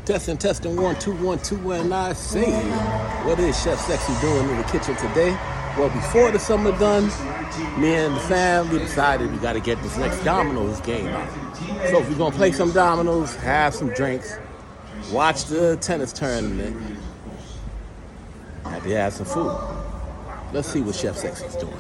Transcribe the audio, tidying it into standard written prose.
Testing, testing, 1, 2, 1, 2, and I say, what is Chef Sexxxy doing in the kitchen today? Well, before the summer done, me and the family decided we got to get this next dominoes game out. So we're going to play some dominoes, have some drinks, watch the tennis tournament, maybe have some food. Let's see what Chef Sexxxy's doing.